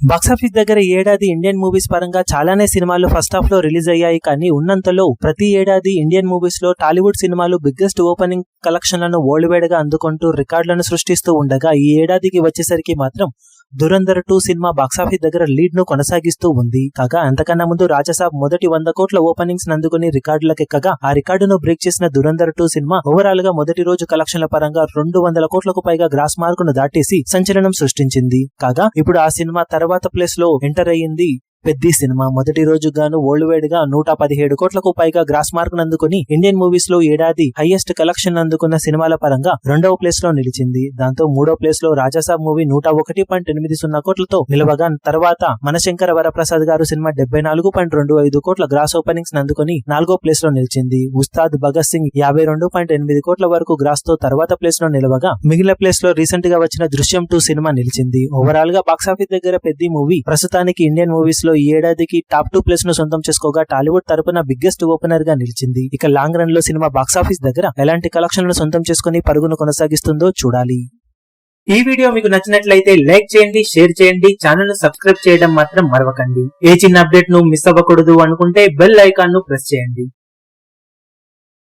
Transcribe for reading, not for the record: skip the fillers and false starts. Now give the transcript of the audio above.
Box office దగ్గర ఈ ఏడాది ఇండియన్ మూవీస్ పరంగా చాలానే సినిమాలు ఫస్ట్ హాఫ్ లో రిలీజ్ అయ్యాయి. కానీ ఉన్నంతలో ప్రతి ఏడాది ఇండియన్ మూవీస్ లో టాలీవుడ్ సినిమాలు బిగ్గెస్ట్ ఓపెనింగ్ కలెక్షన్లను వరల్డ్ వైడ్ గా అందుకుంటూ రికార్డులను సృష్టిస్తూ ఉండగా ఈ ఏడాదికి వచ్చేసరికి మాత్రం దురంధర్ 2 సినిమా బాక్సాఫీస్ దగ్గర లీడ్ ను కొనసాగిస్తూ ఉంది. కాగా అంతకన్నా ముందు రాజసాబ్ మొదటి 100 కోట్ల ఓపెనింగ్స్ అందుకుని రికార్డులకెక్కగా ఆ రికార్డును బ్రేక్ చేసిన దురంధర్ 2 సినిమా ఓవరాల్ గా మొదటి రోజు కలెక్షన్ల పరంగా 200 కోట్లకు పైగా గ్రాస్ మార్కును దాటేసి సంచలనం సృష్టించింది. కాగా ఇప్పుడు ఆ సినిమా తర్వాత ప్లేస్ లో ఎంటర్ అయ్యింది పెద్ది సినిమా. మొదటి రోజు గాను వరల్డ్ వైడ్ గా 117 కోట్లకు పైగా గ్రాస్ మార్క్ అందుకుని ఇండియన్ మూవీస్ లో ఏడాది హైయెస్ట్ కలెక్షన్ అందుకున్న సినిమాల పరంగా 2వ ప్లేస్ లో నిలిచింది. దాంతో 3వ ప్లేస్ లో రాజాసాబ్ మూవీ 101.80 కోట్లతో నిలవగా తర్వాత మనశంకర వరప్రసాద్ గారు సినిమా 74.25 కోట్ల గ్రాస్ ఓపెనింగ్స్ అందుకుని 4వ ప్లేస్ లో నిలిచింది. ఉస్తాద్ భగత్ సింగ్ 52.8 కోట్ల వరకు గ్రాస్ తో తర్వాత ప్లేస్ లో నిలవగా మిగిలిన ప్లేస్ లో రీసెంట్ గా వచ్చిన దృశ్యం 2 సినిమా నిలిచింది. ఓవరాల్ గా బాక్సాఫీస్ దగ్గర పెద్ది మూవీ ప్రస్తుతానికి ఇండియన్ మూవీస్ లో ఈ ఏడాదికి టాప్ 2 ప్లేస్ ను సొంతం చేసుకోగా టాలీవుడ్ తరపున బిగ్గెస్ట్ ఓపెనర్ గా నిలిచింది. ఇక లాంగ్ రన్ లో సినిమా బాక్సాఫీస్ దగ్గర ఎలాంటి కలెక్షన్లను సొంతం చేసుకుని పరుగును కొనసాగిస్తుందో చూడాలి. ఈ వీడియో మీకు నచ్చినట్లయితే లైక్ చేయండి, షేర్ చేయండి, ఛానల్ ను సబ్స్క్రైబ్ చేయడం మాత్రం మరవకండి. ఏ చిన్న అప్డేట్ ను మిస్ అవ్వకూడదు అనుకుంటే బెల్ ఐకాన్ ను ప్రెస్ చేయండి.